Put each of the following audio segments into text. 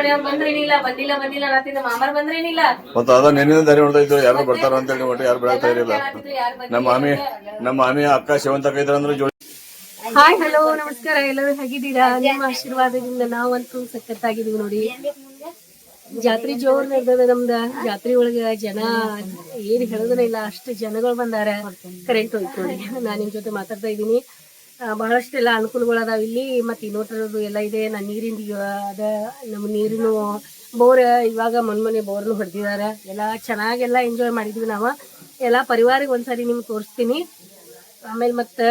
ಮನೆಯವ್ರು ಬಂದ್ರೇನಿಲ್ಲ, ಬಂದಿಲ್ಲ ಅನ್ನತ್ತಿದ್ದ. ಮಾಮಾರ್ ಬಂದ್ರೇನಿಲ್ಲ. ಮತ್ತೆ ಅದ ನೆನ್ನೆ ದಾರಿ ನೋಡ್ತಾ ಇದ್ರು, ಯಾರು ಬರ್ತಾರ ಅಂತ ಹೇಳಿ ಒಟ್ಟು ಯಾರು ಬೆಳಗ್ತಾ ಇರಲಿಲ್ಲ. ನಮ್ಮ ಮಾಮಿ ಅಕ್ಕ ಶಿವಂತಕ್ಕ ಇದ್ರಂದ್ರೆ ಜೋಡಿ. ಹಾಯ್, ಹಲೋ, ನಮಸ್ಕಾರ. ಎಲ್ಲರೂ ಹೇಗಿದ್ದೀರಾ? ನಿಮ್ಮ ಆಶೀರ್ವಾದದಿಂದ ನಾವಂತೂ ಸಖತ್ತಾಗಿದೀವಿ ನೋಡಿ. ಜಾತ್ರೆ ಜೋರ್ ನಡೆದ ನಮ್ದ. ಜಾತ್ರೆ ಒಳಗ ಜನ ಏನ್ ಹೇಳೋದನ್ನ ಇಲ್ಲ, ಅಷ್ಟು ಜನಗಳು ಬಂದಾರ. ಕರೆಂಟ್ ಹೋಯ್ತು ನೋಡಿ. ನಾನ್ ನಿಮ್ ಜೊತೆ ಮಾತಾಡ್ತಾ ಇದ್ದೀನಿ. ಬಹಳಷ್ಟೆಲ್ಲ ಅನುಕೂಲಗಳದಾವ ಇಲ್ಲಿ. ಮತ್ತೆ ಇನ್ನೋಟರದು ಎಲ್ಲ ಇದೆ. ನಾನು ನೀರಿಂದ ಅದ ನಮ್ಮ ನೀರಿನ ಬೋರ್ ಇವಾಗ ಮೊನ್ನೆ ಬೋರ್ನು ಹೊಡೆದಿದಾರ. ಎಲ್ಲ ಚೆನ್ನಾಗೆಲ್ಲ ಎಂಜಾಯ್ ಮಾಡಿದ್ವಿ ನಾವು ಎಲ್ಲ ಪರಿವಾರಿಗೆ. ಒಂದ್ಸರಿ ನಿಮ್ಗೆ ತೋರಿಸ್ತೀನಿ. ಆಮೇಲೆ ಮತ್ತೆ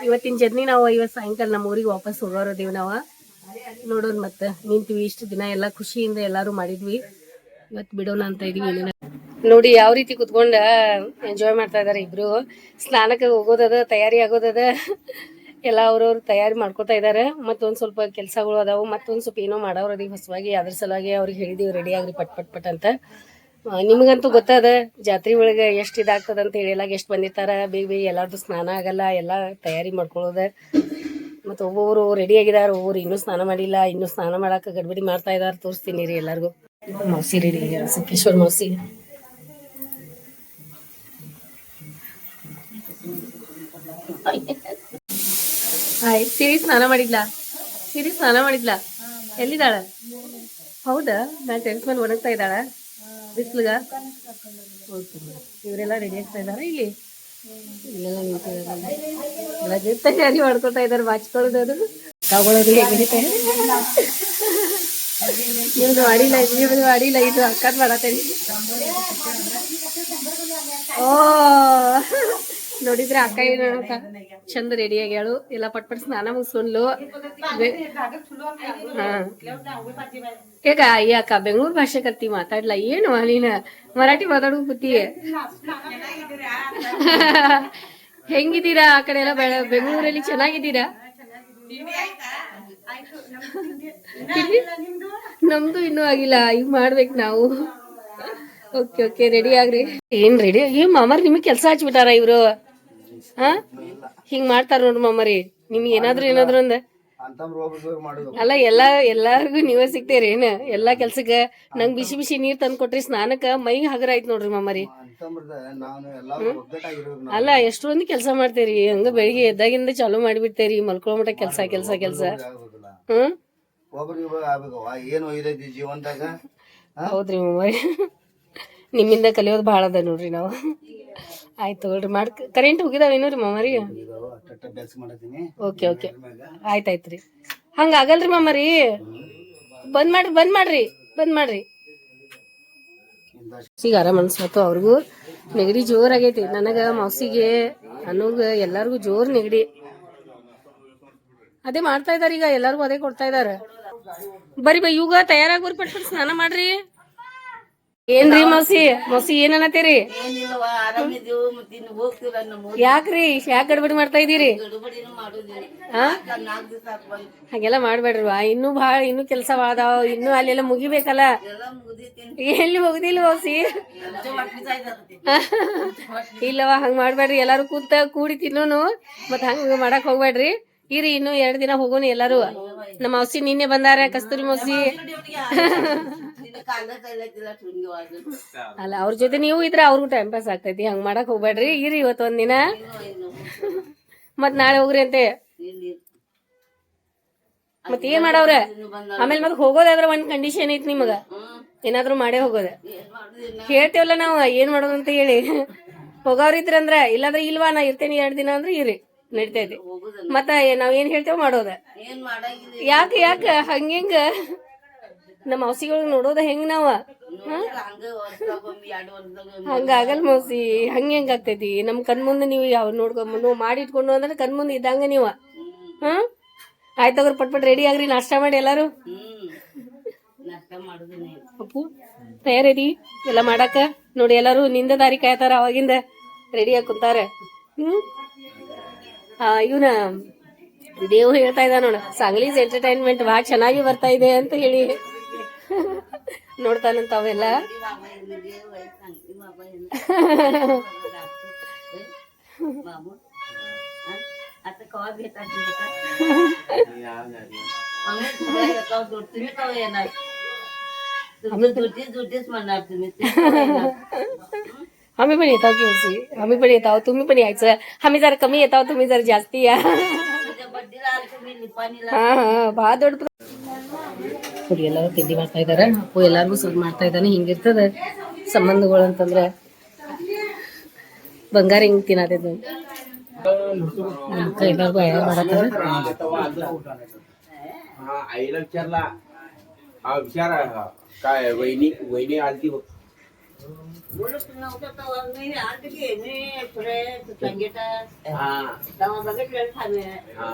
ಇವತ್ತಿನ ಜರ್ನಿ ನಾವು ಇವತ್ತು ಸಾಯಂಕಾಲ ನಮ್ಮ ಊರಿಗೆ ವಾಪಸ್ ಹೋಗೋರದೀವಿ. ನಾವು ನೋಡೋಣ ಮತ್ತೆ ನಿಂತೀವಿ. ಇಷ್ಟು ದಿನ ಎಲ್ಲ ಖುಷಿಯಿಂದ ಎಲ್ಲಾರು ಮಾಡಿದ್ವಿ. ಇವತ್ತು ಬಿಡೋಣ ಅಂತ ಇದೀವಿ. ನೋಡಿ ಯಾವ ರೀತಿ ಕುತ್ಕೊಂಡ ಎಂಜಾಯ್ ಮಾಡ್ತಾ ಇದಾರೆ ಇಬ್ರು. ಸ್ನಾನಕ್ಕೆ ಹೋಗೋದದ, ತಯಾರಿ ಆಗೋದದ, ಎಲ್ಲ ಅವ್ರವ್ರು ತಯಾರಿ ಮಾಡ್ಕೊತಾ ಇದಾರೆ. ಮತ್ತೊಂದ್ ಸ್ವಲ್ಪ ಕೆಲ್ಸಗಳು ಅದಾವು. ಮತ್ತೊಂದ್ ಸ್ವಲ್ಪ ಏನೋ ಮಾಡೋರದಿ ಹೊಸವಾಗಿ. ಅದ್ರ ಸಲುವಾಗಿ ಅವ್ರಿಗೆ ಹೇಳಿದೀವಿ ರೆಡಿ ಆಗ್ರಿ ಪಟ್ ಪಟ್ ಪಟ್ ಅಂತ. ನಿಮಗಂತೂ ಗೊತ್ತದ ಜಾತ್ರೆ ಒಳಗೆ ಎಷ್ಟು ಇದಾಗ್ತದ ಅಂತ ಹೇಳಿ. ಎಲ್ಲ ಎಷ್ಟು ಬಂದಿರ್ತಾರ, ಬೇಗ ಬೇಗ ಎಲ್ಲಾರ್ದು ಸ್ನಾನ ಆಗಲ್ಲ, ಎಲ್ಲ ತಯಾರಿ ಮಾಡ್ಕೊಳ್ಳೋದ. ಮತ್ತು ಒಬ್ಬೊಬ್ರು ರೆಡಿ ಆಗಿದಾರ, ಒಬ್ಬರು ಇನ್ನೂ ಸ್ನಾನ ಮಾಡಿಲ್ಲ. ಇನ್ನೂ ಸ್ನಾನ ಮಾಡಕ್ಕೆ ಗಡ್ಬಡಿ ಮಾಡ್ತಾ ಇದಾರೆ. ತೋರಿಸ್ತೀನಿ ರೀ ಎಲ್ಲರಿಗೂ. ಮೌಸಿ ರೆಡಿ ಆಗ್ಯಾರ, ಸಿಕ್ಕೇಶ್ವರ್ ಮೌಸಿ. ಹಾಯ್, ಸಿರಿ ಸ್ನಾನ ಮಾಡಿದ್ಲಾ? ಸಿರಿ ಸ್ನಾನ ಮಾಡಿದ್ಲಾ? ಎಲ್ಲಿದ್ದಾಳ? ಹೌದಾ? ನಾನು ಟೆನ್ಸ್ ಮೇಲೆ ಒಣಗ್ತಾ ಇದ್ದಾಳ ಬಿಸ್ಲುಗ. ಇವರೆಲ್ಲ ರೆಡಿ ಆಗ್ತಾ ಇದಾರ. ಇಲ್ಲಿ ಇಲ್ಲೆಲ್ಲ ನಿಂತಿದ್ದಾರೆ. ಎಲ್ಲ ತಯಾರಿ ಮಾಡ್ಕೊತಾ ಇದಾರೆ. ಬಾಚ್ಕೊಳ್ಳೋದು, ಅದು ತಗೊಳ್ಳೋದು ಹೇಗೆ. ನಿಮ್ದು ಮಾಡಿಲ್ಲ, ನಿಮ್ದು ಮಾಡಿಲ್ಲ. ಇದು ಅಕ್ಕದ್ ಮಾಡತ್ತೇನೆ. ಓ ನೋಡಿದ್ರೆ ಅಕ್ಕ ಏನು ಚಂದ ರೆಡಿ ಆಗ್ಯಾಳು. ಎಲ್ಲ ಪಟ್ ಪಟ್ ಸ್ನಾನ ಮುಗಿಸ್ಕೊಂಡ್ಲು. ಹೇಗ ಈ ಅಕ್ಕ ಬೆಂಗಳೂರು ಭಾಷೆ ಕತ್ತಿ ಮಾತಾಡ್ಲಾ ಏನು? ನೀನ ಮರಾಠಿ ಮಾತಾಡೋ ಬುತ್ತಿ. ಹೆಂಗಿದ್ದೀರಾ? ಆ ಕಡೆ ಎಲ್ಲ ಬೆಂಗಳೂರಲ್ಲಿ ಚೆನ್ನಾಗಿದ್ದೀರಾ? ನಮ್ದು ಇನ್ನೂ ಆಗಿಲ್ಲ, ಈಗ ಮಾಡ್ಬೇಕು ನಾವು. ಓಕೆ ಓಕೆ, ರೆಡಿ ಆಗ್ರಿ. ಏನ್ ರೆಡಿ? ಏನ್ ಮಾಮಾರಿ ನಿಮಗ್ ಕೆಲ್ಸ ಹಚ್ಬಿಟ್ಟಾರ ಇವ್ರು? ಹಾ, ಹಿಂಗ್ ಮಾಡ್ತಾರ ನೋಡ್ರಿ ಮಾಮಾರಿ. ನಿಮ್ಗೆ ಏನಾದ್ರು ಅಂದ ಅಲ್ಲ, ಎಲ್ಲಾರ್ಗು ನೀವೇ ಸಿಗ್ತೇರಿ ಏನ ಎಲ್ಲಾ ಕೆಲ್ಸಕ್ಕ? ನಂಗ್ ಬಿಸಿ ಬಿಸಿ ನೀರ್ ತಂದ್ ಕೊಟ್ರಿ ಸ್ನಾನಕ್ಕ, ಮೈಗೆ ಹಗರ ಆಯ್ತು ನೋಡ್ರಿ ಮಾಮಾರಿ. ಅಲ್ಲ, ಎಷ್ಟೊಂದು ಕೆಲ್ಸ ಮಾಡ್ತೇರಿ. ಹಂಗ ಬೆಳಿಗ್ಗೆ ಎದ್ದಾಗಿಂದ ಚಾಲೂ ಮಾಡಿಬಿಡ್ತೇರಿ, ಮಲ್ಕೊಳೋ ಮಟ ಕೆಲ್ಸ ಕೆಲ್ಸ ಕೆಲ್ಸ. ಹೌದ್ರಿ ಮಾಮಾರಿ, ನಿಮ್ಮಿಂದ ಕಲಿಯೋದು ಭಾಳ ಅದ ನೋಡ್ರಿ ನಾವು. ಆಯ್ತು ತಗೊಳ್ರಿ. ಕರೆಂಟ್ ಹೋಗಿದಾವೇನು ರೀ ಮಾಮಾರಿ? Okay okay, ಆಯ್ತಾಯ್ತ್ರಿ. ಹಂಗ ಆಗಲ್ರಿ ಮಾಮಾರಿ. ಬಂದ್ ಮಾಡ್ರಿ. ಈಗ ಆರಾಮ್ ಅನ್ಸ್ಲತ್ತು ಅವ್ರಿಗೂ. ನೆಗಡಿ ಜೋರ್ ಆಗೈತಿ. ನನಗ, ಮೌಸಿಗೆ, ಅನ್ನೋಗ ಎಲ್ಲಾರ್ಗು ಜೋರ್ ನೆಗಡಿ. ಅದೇ ಮಾಡ್ತಾ ಇದಾರ ಈಗ, ಎಲ್ಲಾರ್ಗು ಅದೇ ಕೊಡ್ತಾ ಇದಾರ. ಬರೀ ಇವಾಗ ತಯಾರಾಗೋರಿ, ಪಟ್ ಪಟ್ ಸ್ನಾನ ಮಾಡ್ರಿ. ಏನ್ರಿ ಮೌಸಿ ಏನನ್ನತ್ತೀರಿ? ಯಾಕ್ರಿ ಯಾಕೆ ಗಡ್ಬಡಿ ಮಾಡ್ತಾ ಇದೀರಿ? ಹಾಗೆಲ್ಲ ಮಾಡ್ಬೇಡ್ರಿ. ಇನ್ನೂ ಕೆಲ್ಸ ಅದಾವ. ಇನ್ನೂ ಅಲ್ಲೆಲ್ಲ ಮುಗಿಬೇಕಲ್ಲ. ಎಲ್ಲಿ ಮುಗ್ದಿಲ್ಲ ಮೌಸಿ. ಇಲ್ಲವ, ಹಂಗ್ ಮಾಡ್ಬೇಡ್ರಿ. ಎಲ್ಲಾರು ಕೂಡಿ ತಿನ್ನೋನು. ಮತ್ ಹಂಗ ಮಾಡಕ್ ಹೋಗ್ಬೇಡ್ರಿ. ಇರಿ, ಇನ್ನು 2 ದಿನ ಹೋಗೋಣ ಎಲ್ಲಾರು. ನಮ್ಮ ಮೌಸಿ ನಿನ್ನೆ ಬಂದಾರ, ಕಸ್ತೂರಿ ಮೌಸಿ. ಅಲ್ಲ, ಅವ್ರ ಜೊತೆ ನೀವು ಇದ್ರೆ ಅವ್ರಿಗೂ ಟೈಮ್ ಪಾಸ್ ಆಗ್ತೈತಿ. ಹಂಗ್ ಮಾಡಕ್ ಹೋಗ್ಬೇಡ್ರಿ. ಇರಿ ಇವತ್ತು ಒಂದಿನ, ಮತ್ ನಾಳೆ ಹೋಗ್ರಿ ಅಂತೆ. ಮತ್ ಏನ್ ಮಾಡವ್ರ? ಆಮೇಲೆ ಮತ್ ಹೋಗೋದಾದ್ರ ಒಂದ್ ಕಂಡೀಷನ್ ಐತಿ ನಿಮಗ, ಏನಾದ್ರು ಮಾಡೇ ಹೋಗೋದ. ಹೇಳ್ತೇವಲ್ಲ ನಾವು ಏನ್ ಮಾಡೋದು ಅಂತ ಹೇಳಿ. ಹೋಗೋರಿದ್ರಂದ್ರ, ಇಲ್ಲಾಂದ್ರೆ ಇಲ್ವಾ ನಾ ಇರ್ತೇನೆ 2 ದಿನ ಅಂದ್ರೆ ಇರಿ, ನಡಿತೈತಿ. ಮತ್ತ ನಾವ್ ಏನ್ ಹೇಳ್ತೇವ ಮಾಡೋದ. ಯಾಕ ಹಂಗ ನಮ್ಮ ಮೌಸಿಗಳು ನೋಡೋದ ಹೆಂಗ್ ನಾವ? ಹಂಗಾಗಲ್ ಮೌಸಿ, ಹೆಂಗ್ ಆಗ್ತೈತಿ? ನಮ್ ಕಣ್ ಮುಂದೆ ನೀವು ಯಾವ ನೋಡ್ಕೊಂಡ್ ಮಾಡಿ ಇಟ್ಕೊಂಡು ಅಂದ್ರೆ ಕಣ್ ಮುಂದೆ ಇದ್ದಂಗ ನೀವ. ಆಯ್ತವ್ರ, ಪಟ್ ರೆಡಿ ಆಗ್ರಿ. ನಾಷ್ಟ ಮಾಡಿ ಎಲ್ಲಾರು. ಅಪ್ಪು ತಯಾರದಿ ಎಲ್ಲ ಮಾಡಾಕ? ನೋಡಿ, ಎಲ್ಲಾರು ನಿಂದ ದಾರಿ ಕಾಯ್ತಾರ. ಅವಾಗಿಂದ ರೆಡಿ ಆಗಿ ಕುಂತಾರ. ಇವನ ದೇವ್ ಹೇಳ್ತಾ ಇದ್ದ ನೋಡ, ಸಾಂಗ್ಲೀಸ್ ಎಂಟರ್ಟೈನ್ಮೆಂಟ್ ಭಾಳ ಚೆನ್ನಾಗಿ ಬರ್ತಾ ಇದೆ ಅಂತ ಹೇಳಿ ನೋಡ್ತಾನಂತ ಅವೆಲ್ಲ. दुटीच म्हणणार तुम्ही ते पोरांना. आम्ही पण येतो की होती आम्ही पण येतो तुम्ही पण यायचं आम्ही जरा कमी येतो तुम्ही जरा जास्ती या तुझ्या बड्डीला आलतो मी निपाणीला. ಹಾ ಹಾ ಭಾಳ ದೊಡ್ಡ ನೋಡಿ ಎಲ್ಲರೂ ತಿಂಡಿ ಮಾಡ್ತಾ ಇದಾರೆ ಅಪ್ಪು ಎಲ್ಲಾರ್ಗು ಸರ್ವ್ ಮಾಡ್ತಾ ಇದ್ದಾನೆ ಹಿಂಗಿರ್ತದ ಸಂಬಂಧಗಳು ಅಂತಂದ್ರೆ ಬಂಗಾರ ಹಿಂಗ್ ತಿನ್ನತಿದ್ವು ಎಲ್ಲಾರ್ಗು ಆ್ಯಡ್ ಮಾಡತ್ತಾರ आईला विचारला विचार काय वहिनी वहिनी आलती बघ. बोलत नव्हतं तेव्हा मी आलतो की मी पुढे संगीतात हा तेव्हा बघितलं खाणे हा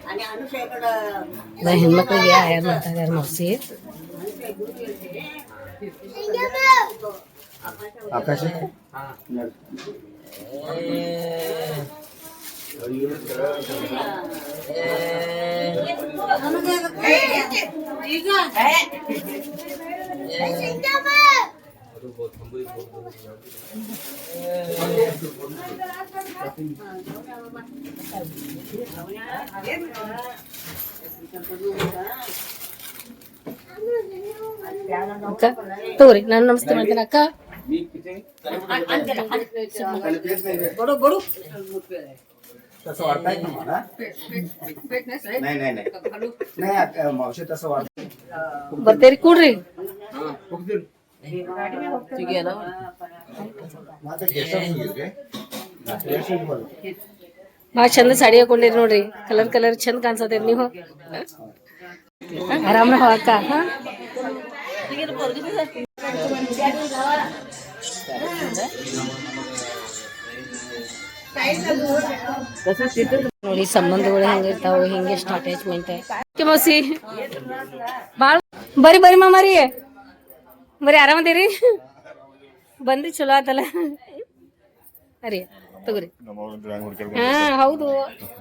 आणि अनुषयाकडं ನಾ ಹೆಣ್ಮಕ್ಳಿಗೆ ಆ್ಯಡ್ ಮಾಡ್ತಾ ಇದಾರೆ ಮರ್ಸಿ आकाश हा ಅಕ್ಕ ತಗೋರಿ ನಾನು ನಮಸ್ತೆ ಮಾಡ್ತೇನೆ ಅಕ್ಕ बडू बडू तसं वाटतंय का मला नाही नाही नाही नाही आता मावशी तसं वाटत ಬರ್ತೀರಿ ಕೂಡ್ರಿ माझं केसर मुलगी केसर बोल ಭಾಳ ಚಂದ ಸಾಡಿ ಹಾಕೊಂಡಿರಿ ನೋಡ್ರಿ ಕಲರ್ ಕಲರ್ ಚಂದ ಕಾಣಿಸತ್ತೀರಿ ನೀವು ಆರಾಮ ಅಕ್ಕ ಹಾ ನೋಡಿ ಸಂಬಂಧಗಳು ಹೆಂಗಿರ್ತಾವ ಹಿಂಗೆ ಎಷ್ಟು ಅಟ್ಯಾಚ್ಮೆಂಟ್ ಮೌಸಿ ಬಾಳ ಬರ್ರಿ ಬರ್ರಿ ಮಾಮಾರಿ ಬರ್ರಿ ಆರಾಮದೇರಿ ಬಂದ್ರಿ ಚಲೋ ಆತಲ್ಲ ಅರಿ ತಗೋರಿ ಹಾ ಹೌದು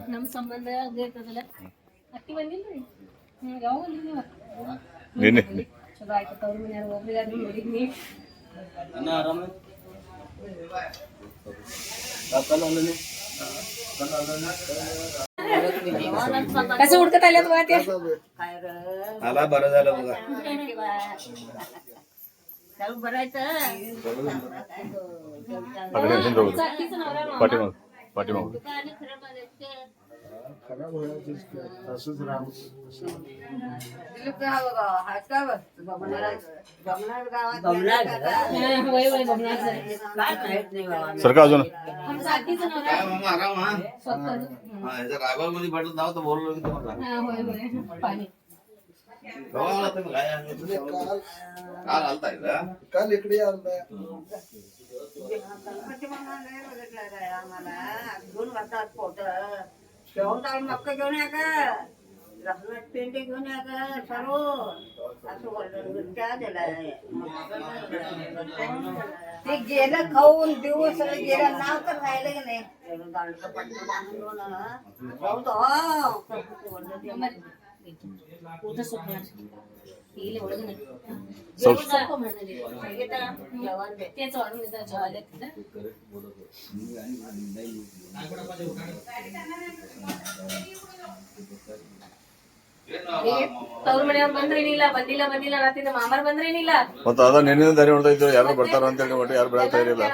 ನಮ್ ಸಂಬಂಧ ಹಂಗೆ ಇರ್ತದಲ್ಲ ಅತ್ತಿ ಬಂದಿಲ್ರಿ ಯಾವ ಬಂದ್ರಿ ನೀವು ಚಲೋ ಆಯ್ತು ತವ್ರ ಮನ್ಯಾರ ಒಬ್ರಿಗಾದ್ರೂ ನೋಡಿದ್ನಿ कसं उडकत आल्यात बघा ते काय र मला बरं झालं बघा चालू भरायचं पाठीमाग पाठीमाग आणि खरं म्हणायचं खराब व्हायचं तसंच राम बमणार वय वय बघणार काय माहित नाही बाबा सरका अजून काय मामा आराम हा रायबाग मध्ये भेटत नाव तर बोललो की तुम्हाला पाणी गव्हाला तुम्ही काय आणलं? काल आलताय का काल इकडे आलताय आम्हाला घेऊन वाटतात पोट घेऊन जाऊन मक्का घेऊन या का लग्नात पेंडे घेऊन या का सर्व असं बोललं त्या दिलाय ते गेलं खाऊन दिवस गेलं नाव तर राहिलं की नाही दांडचं पट्ट बांधून जाऊ तो ಊಟ ಸುಟ್ಟ ಇಲ್ಲಿ ಒಳಗನೆ ಸ್ವಲ್ಪ ಸ್ವಲ್ಪ ಮಣ್ಣಲ್ಲಿ तेच वाढून येतात जेवायला ತವ್ರ ಮನೆಯವ್ರು ಬಂದ್ರೇನಿಲ್ಲ ಬಂದಿಲ್ಲ ಬಂದಿಲ್ಲ ಅನ್ನತ್ತಿದ್ದ ಮಾಮಾರ್ ಬಂದ್ರೇನಿಲ್ಲ ಮತ್ತ ಅದ ನೆನ್ನಿನ ದಾರಿ ಹೊಡ್ತಾ ಇದ್ರು ಯಾರು ಬರ್ತಾರ ಅಂತ ಹೇಳಿ ಒಟ್ಟು ಯಾರು ಬೆಳಗ್ತಾ ಇರಲಿಲ್ಲ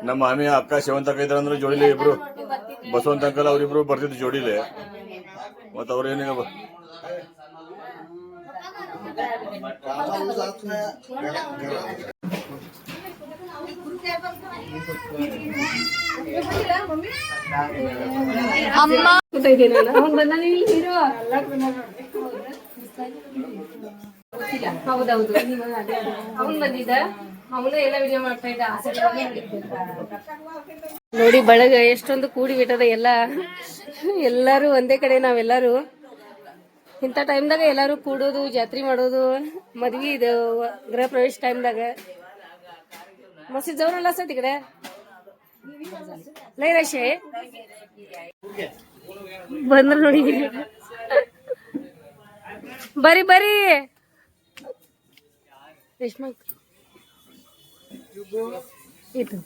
ನಮ್ಮ ಮಾಮಿ ಅಕ್ಕ ಶಿವಂತ ಇದ್ರ ಅಂದ್ರೆ ಜೋಡಿಲೆ ಇಬ್ರು ಬಸವಂತ ಅಂಕಲ್ ಅವ್ರಿಬ್ರು ಬರ್ತಿದ್ರು ಜೋಡಿಲೆ ಮತ್ತ ಅವ್ರ ಏನಿಲ್ಲ ಅಮ್ಮ ಗೊತ್ತಾಯ್ತೇನೆ ಅವ್ನು ಬಂದ ಹೀರೋ ಹೌದೌದು ಅವನ್ ಬಂದಿದ್ದ ಅವನು ಎಲ್ಲ ವಿಡಿಯೋ ಮಾಡ್ತಾ ಇದ್ದ ನೋಡಿ ಬಳಗ ಎಷ್ಟೊಂದು ಕೂಡಿ ಬಿಟ್ಟದ ಎಲ್ಲಾರು ಒಂದೇ ಕಡೆ ನಾವೆಲ್ಲರೂ ಇಂಥ ಟೈಮ್ದಾಗ ಎಲ್ಲಾರು ಕೂಡೋದು ಜಾತ್ರೆ ಮಾಡೋದು ಮದ್ವಿ ಇದು ಗೃಹ ಪ್ರವೇಶ ಟೈಮ್ದಾಗ ಮಸ್ತ್ ಜವರಲ್ಲ ಸರ್ ಈ ಕಡೆ ಲೈ ರಶೆ ಬಂದ್ರ ನೋಡಿ ಬರಿ ಬರಿ ರೇಷ್ಮಾ ಇದು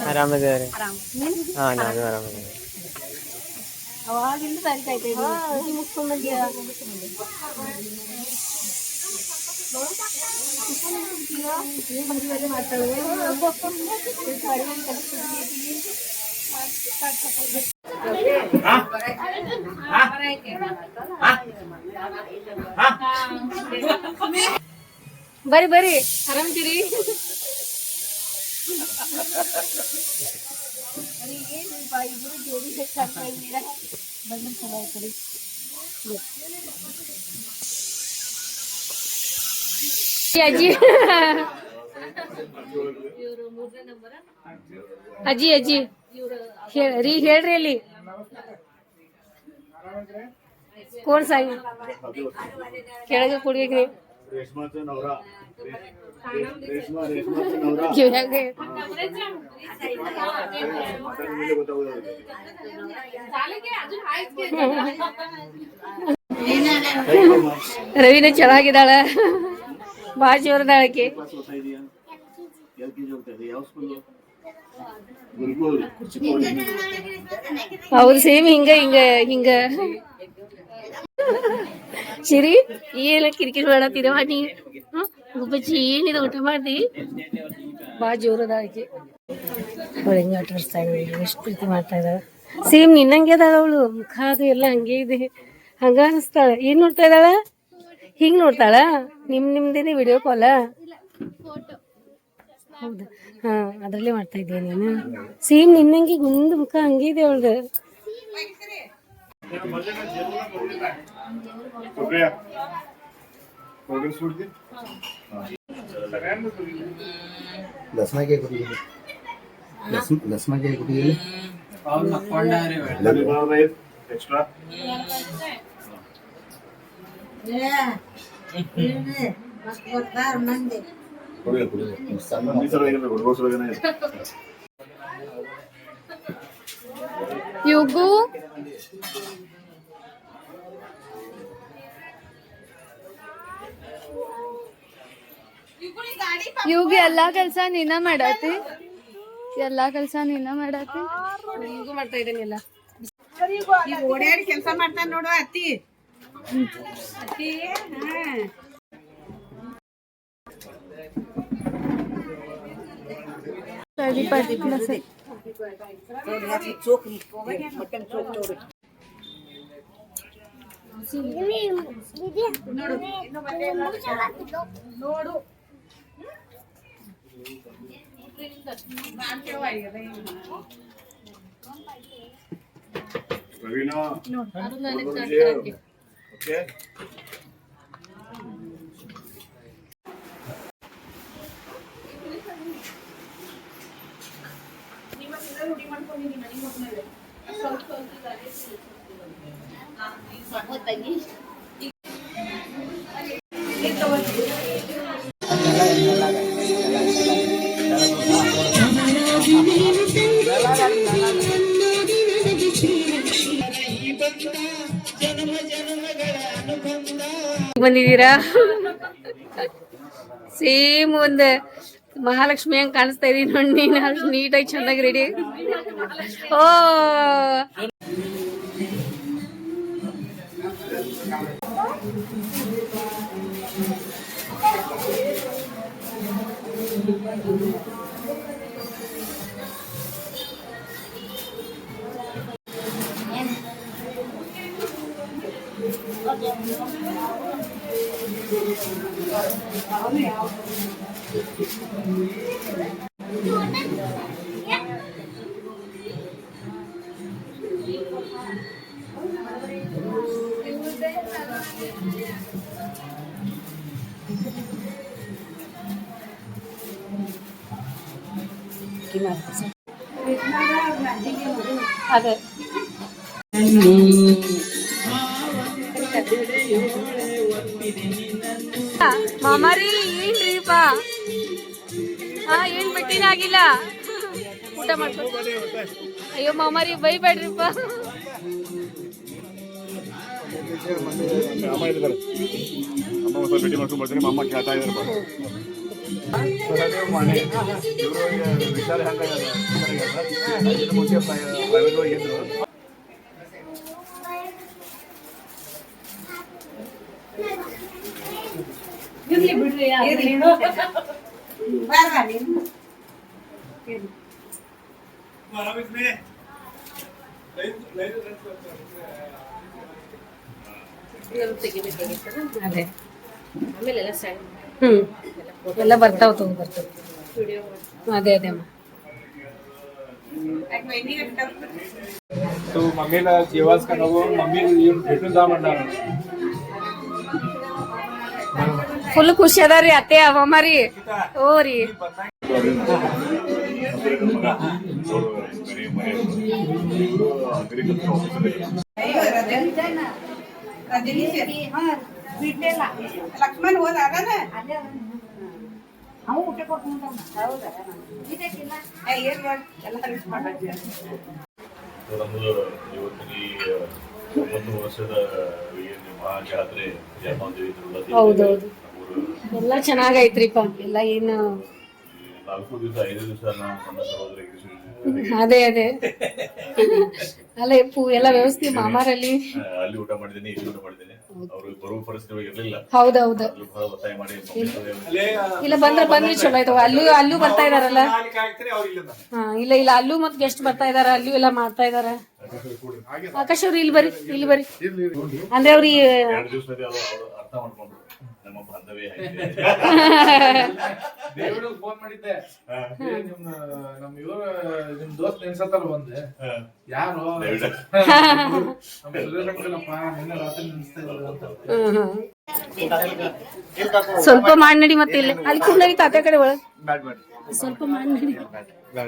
ಆರಾಮದೇವ್ರಿ ಆರಾಮ್ ಹಾ ನಾನು ಆರಾಮದೇವ್ರಿ ಅವಾಗಿಂದ ಕರಿತೈತೆ ಮುಗಿಸ್ಕೊಂಡ್ ಬಂದಿಯ ಬರ್ರಿ ಬರ್ರಿ ಆರಾಮಿದ್ದೀರಿ ಇಬ್ರು ಜೋಡಿ ಬಂದ್ರೆ ಚಲೋ ಆಯ್ತರಿ ಅಜ್ಜಿ ಅಜ್ಜಿ ಅಜ್ಜಿ ಹೇಳ್ರಿ ಹೇಳ್ರಿ ಅಲ್ಲಿ ಕೋನ್ ಸಾಂಗ್ ಕೆಳಗೆ ಕುಡಿಯಕ್ರಿ ಕಿವ್ಯಾಗ ರವಿನ ಚೆನ್ನಾಗಿದ್ದಾಳ ಬಾಳ ಜೋರದಾಳಕಿ ಹೌದು ಸೇಮ್ ಹಿಂಗ ಹಿಂಗ ಹಿಂಗ ಸಿರಿ ಏನ ಕಿರಿಕಿರಿ ಮಾಡತ್ತಿದವ ನೀ ಗುಬ್ಬಚ್ಚಿ ಏನಿದೆ ಊಟ ಮಾಡ್ದಿ ಬಾಳ ಜೋರದಾಳಕಿ ಅವಳು ಹೆಂಗ ಆಟಾಡ್ಸ್ತಾ ಇದ್ದಾಳೆ ಎಷ್ಟು ಪ್ರೀತಿ ಮಾಡ್ತಾ ಇದ್ದಾಳ ಸೇಮ್ ನಿನ್ನಂಗೆ ಅದಾಳ ಅವಳು ಮುಖ ಅದು ಎಲ್ಲ ಹಂಗೆ ಇದೆ ಹಂಗ ಅನಿಸ್ತಾಳ ಏನ್ ನೋಡ್ತಾ ಇದ್ದಾಳ ಹಿಂಗ್ ನೋಡ್ತಾಳ ನಿಮ್ದೇನೆ ವಿಡಿಯೋ ಕಾಲ ಹೌದಾ ಹಾ ಅದ್ರಲ್ಲೇ ಮಾಡ್ತಾ ಇದ್ದೀಯ ನೀನು ಸೇಮ್ ನಿನ್ನಂಗೆ ಗುಂಡು ಮುಖ ಹಂಗೆ ಇದೆ ಅವಳ್ದು ಲಸ್ಮಾಗೆ ಕುಡಿಯಿಲ್ಲ ಲಸ್ಮಾಗೆ ಕುಡಿಯಿಲ್ಲ ಅವ್ರು ಮಕ್ಕೊಂಡಾರಿ ಎಕ್ಸ್ಟ್ರಾ ಯೋಗು ಇವಾಗ ಎಲ್ಲಾ ಕೆಲ್ಸ ನೀನ ಮಾಡತಿ ಎಲ್ಲಾ ಕೆಲ್ಸ ನೀನ ಮಾಡತಿ ಈಗೂ ಮಾಡ್ತಾ ಇದ್ದೇನೆ ಎಲ್ಲ ಓಡ್ಯಾಡಿ ಕೆಲಸ ಮಾಡ್ತಾನ ನೋಡು ಅತ್ತಿ ಅತ್ತಿ ಸರಿ ಪಟ್ಲ ಸರಿ ಚೋಕ್ರಿ ಮಟನ್ ಚೋಕ್ ತೋರಿ ನೋಡು ರವೀನಾ ಓಕೆ ಬಂದಿದ್ದೀರಾ ಸೇಮ್ ಒಂದ್ ಮಹಾಲಕ್ಷ್ಮಿ ಹಂಗ್ ಕಾಣಿಸ್ತಾ ಇದೀನಿ ನೋಡಿ ನೀನ್ ಅಷ್ಟು ನೀಟಾಗಿ ಚೆನ್ನಾಗಿ ರೆಡಿ ಓ ಅದೇ ಮಾಮಾರಿ ಏನ್ರಿಪಾ ಹಾ ಏನ್ ಬಿಟ್ಟಿನ ಆಗಿಲ್ಲ ಊಟ ಮಾಡ್ಕೊ ಅಯ್ಯೋ ಮಾಮಾರಿ ಬೈಬೇಡ್ರಿಪ್ಪ ಅಮ್ಮ ಇದ್ದಾರೆ, ಅಮ್ಮ ಒಂದು ಭೇಟಿ ಮಾಡ್ಕೊಂಡು ಬರ್ತೀನಿ. ಅಮ್ಮ ಕೇಳ್ತಾ ಇದ್ದಾರೆ ಮಾಡಿ ಇವರು ವಿಚಾರ ಹೆಂಗೆ ಮುಂಚೆ ಪ್ರೈವೇಟ್ ಹೋಗಿದ್ರು. ಇರ್ಲಿ ಬಿಡ್ರಿ ಅದೇ ಆಮೇಲೆ ಎಲ್ಲ ಬರ್ತಾವ ತಗೊಂಡ್ಬರ್ತಾವ. ಅದೇ ಅದೇ ಅಮ್ಮ. तो मम्मीला जेवाच का नको, मम्मी येऊन भेटून जा म्हणणार. ಫುಲ್ ಖುಷಿ ಅದಾರಿ ಅತ್ತೆ ಅಮ್ಮ ರೀ. ಓ ರೀ ಲಕ್ಷ್ಮಣ್ ಹೋದ ಅವ ಊಟ ಕೊಟ್ಟು ಹೌದಾ ಎಲ್ಲ ರಿಚ್ ಮಾಡಿ ನಮ್ಮದು ಇವತ್ತಿನ ಈ 9 ವರ್ಷದ ಮಹಾಜಾತ್ರೆ ಜಯಮಾದೇವಿ ಹೌದೌದು ಎಲ್ಲ ಚೆನ್ನಾಗೈತ್ರಿಪ್ಪ. ಎಲ್ಲ ಏನು 4 ದಿವಸ 5 ದಿವಸ ನನ್ನ ಸಹೋದರಿಗೆ ಅದೇ ಅದೇ ಅಲ್ಲ ಎಲ್ಲ ವ್ಯವಸ್ಥೆ ಮಾಮಾರಲ್ಲಿ ಅಲ್ಲಿ ಊಟ ಮಾಡಿದ್ದೀನಿ, ಇಲ್ಲಿ ಊಟ ಮಾಡಿದ್ದೀನಿ. ಅವರು ಬರುವ ಪರಿಸ್ಥಿತಿ ಇರಲಿಲ್ಲ. ಹೌದೌದು ಒತ್ತಾಯ ಮಾಡಿ ಇಲ್ಲ ಬಂದ್ರೆ ಚಲೋ ಆಯ್ತವ. ಅಲ್ಲೂ ಬರ್ತಾ ಇದಾರಲ್ಲ. ಹಾ ಇಲ್ಲ ಅಲ್ಲೂ ಮತ್ ಗೆಸ್ಟ್ ಬರ್ತಾ ಇದಾರ, ಅಲ್ಲೂ ಎಲ್ಲ ಮಾಡ್ತಾ ಇದಾರ. ಆಕಾಶ್ ಅವ್ರು ಇಲ್ಲಿ ಬರ್ರಿ ಅಂದ್ರೆ ಅವ್ರಿಗೆ 2 ದಿವಸದಲ್ಲಿ ಅವರು ಅರ್ಥ ಮಾಡ್ಕೊಂಡ್ರು ನಮ್ಮ ಬಾಂಧವ್ಯ ಹೇಗಿದೆ. ದೇವ್ರಿಗೆ ಫೋನ್ ಮಾಡಿದ್ದೆ, ನಮ್ ಇವ್ರು ನಿಮ್ ದೋಸ್ತ್ ನೆನ್ಸತ್ತಾರ ಬಂದೆ. ಯಾರು ನಮ್ಮ ಸುರೇಶ್ ಅಂಕಲಪ್ಪ ನಿನ್ನೆ ರಾತ್ರಿ ನೆನ್ಸ್ತಾ ಇದ್ರು ಅಂತ. ಸ್ವಲ್ಪ ಮಾಡಿ ನಡಿ. ಮತ್ತೆ ಇಲ್ಲ ಅಲ್ಲಿ ಕೂಡ ನಡಿ ತಾತ ಕಡೆ ಒಳಗ್ ಸ್ವಲ್ಪ ಮಾಡಿ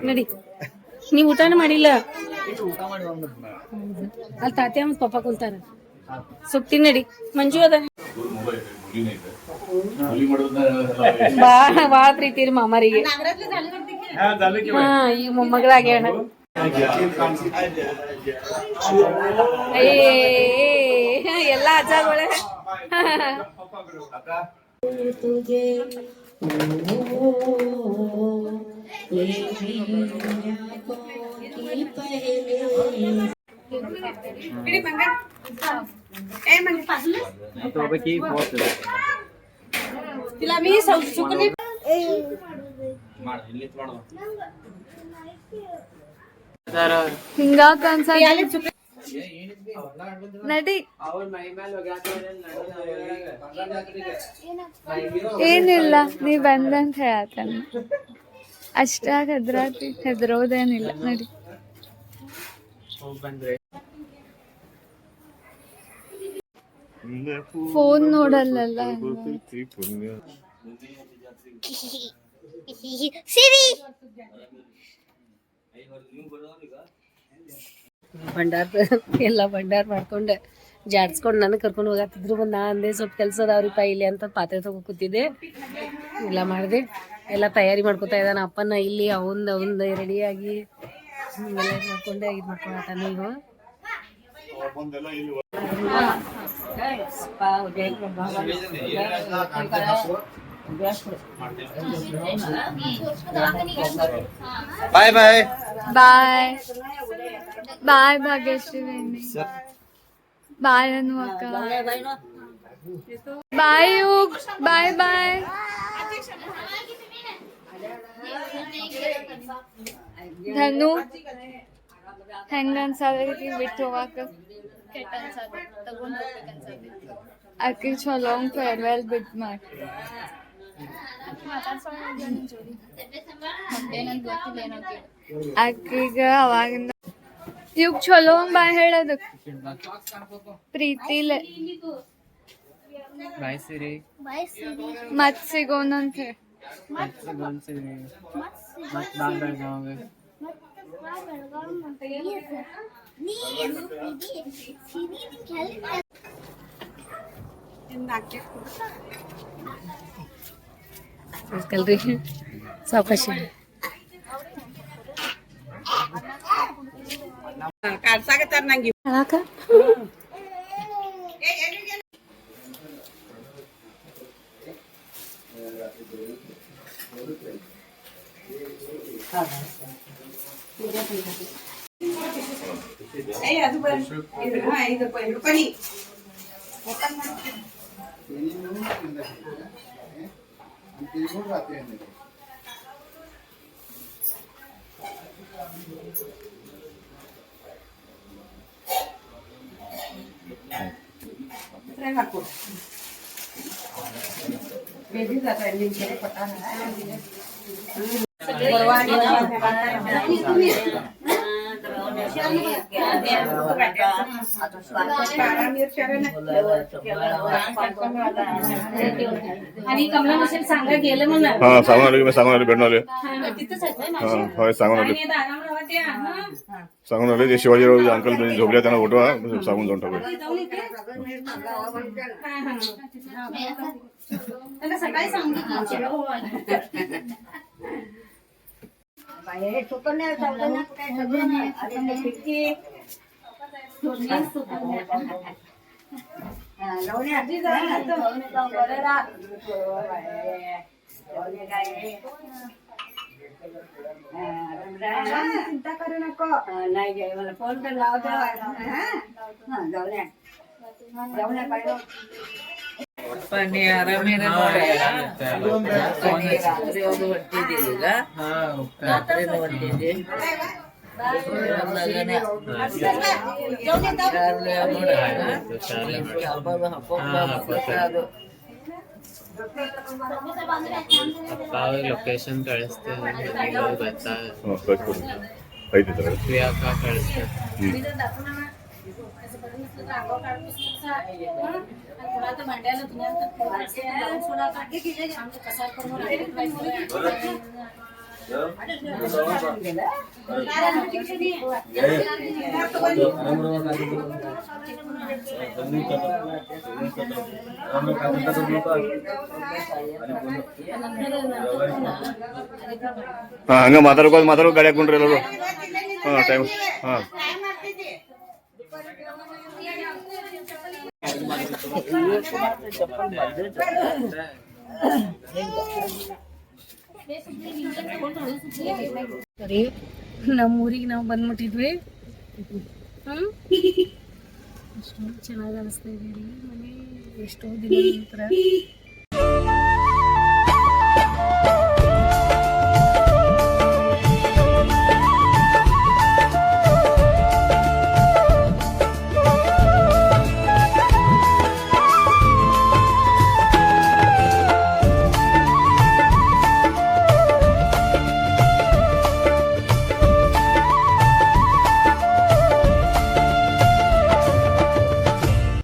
ನಡಿ. ನೀವ್ ಊಟನ ಮಾಡಿಲ್ಲ? ಅಲ್ಲಿ ತಾತೆ ಅಮ್ಮ ಪಪ್ಪ ಕುಂತಾರ. ಸ್ವಲ್ಪ ತಿನ್ನಡಿ. ಮಂಜು ಅದ ಬಾಳ ಪ್ರೀತಿ ರೀ ಮಾಮಾರಿಗೆ. ಹಾ ಈಗ ಮೊಮ್ಮಗಳಾಗ್ಯಾಣ. ಎಲ್ಲ ಅಜ್ಜಾಗಳೇ तिला मी चुकली ಹಿಂಗಾಕ ಅನ್ಸ ನಡಿ. ಏನಿಲ್ಲ ನೀ ಬಂದಂತ ಹೇಳತ್ತಾನ ಅಷ್ಟಾಗ ಹೆದ್ರೋದೇನಿಲ್ಲ. ನಡಿ. ಫೋನ್ ನೋಡಲ್ಲ. ಭಂಡಾರ ಮಾಡ್ಕೊಂಡ ಜಾಡ್ಸ್ಕೊಂಡ್ ನನಗ್ ಕರ್ಕೊಂಡು ಹೋಗತ್ತಿದ್ರು. ನಾ ಅಂದೆ ಸ್ವಲ್ಪ ಕೆಲ್ಸ ಅದಾವ್ರಿಪ್ಪ ಇಲ್ಲಿ ಅಂತ ಪಾತ್ರೆ ತಗೋ ಕೂತಿದ್ದೆ. ಎಲ್ಲ ಮಾಡಿದೆ, ಎಲ್ಲ ತಯಾರಿ ಮಾಡ್ಕೊತಾ ಇದ್ದಾನ ಅಪ್ಪನ ಇಲ್ಲಿ. ಅವಂದ ರೆಡಿಯಾಗಿ ಎಲ್ಲ ಮಾಡ್ಕೊಂಡೆ ಇದು ಮಾಡ್ಕೊಳತಾನ. ಈಗ ಬಾಯ್ ಬಾಯ್ ಬಾಯ್ ಬಾಯ್ ಭಾಗ್ಯಶ್ರೀ ಬೇನಿ. ಬಾಯ್ ಅನು ಅಕ್ಕ. ಬಾಯ್ ಯುಗ್. ಬಾಯ್ ಬಾಯ್. ಧನು ಹೆಂಗ ಅನ್ಸಾದೈತಿ ಬಿಟ್ಟು ಹೋಗಾಕ? ಆಕಿ ಚಲೋ ಫೇರ್ವೆಲ್ ಬಿಟ್ ಮಾಡಿ ಆಕಿಗ ಅವಾಗಿಂದ ಇವಾಗ ಚಲೋ ಬಾಯ್ ಹೇಳೋದಕ್ ಪ್ರೀತಿಲೆ ಮತ್ ಸಿಗೋನಂತ ಹೇಳಿ. ಕಲ್ರಿ ಸಾವಕಾಶ ಕಾಡ್ಸಾಕತ್ತಾರ ನಂಗೆ. आणि कमला नसेल सांगा गेलं म्हणणार हा सांगून आलो की मी सांगून आलो भेटून आले हा होय सांगून आले सांगून आले ते शिवाजीराव अंकल झोपल्या त्यांना उठवा सांगून जाऊन टाकू सकाळी चिंता करू नको नाही गे मला फोन तर लावतो जाऊन पाहिजे ರಾತ್ರಿ ಒಂದು ಹೊಟ್ಟಿದ್ದೀಗ ರಾತ್ರಿ ಹೊಟ್ಟಿದ್ದೆ ಲೊಕೇಶನ್ ಕಳಿಸ್ತೇವೆ ಐತಿ ಕಳಿಸ್ತೇವೆ ಮಂಡ್ಯಾಲ ಕಸ ಹಾ ಹಂಗ ಮಾತಾಡ್ಕೋ ಗಾಡಿ ಹಾಕೊಂಡ್ರಿ ಎಲ್ಲರೂ ಹಾ ಟೈಮ್ ಹಾ ಸರಿ ನಮ್ಮೂರಿಗೆ ನಾವು ಬಂದ್ಬಿಟ್ಟಿದ್ವಿ ಎಷ್ಟೊಂದು ಚೆನ್ನಾಗಿ ಅನಿಸ್ತಾ ಇದೀವಿ ಮನೆ ಎಷ್ಟೋ ದಿನ ನಂತರ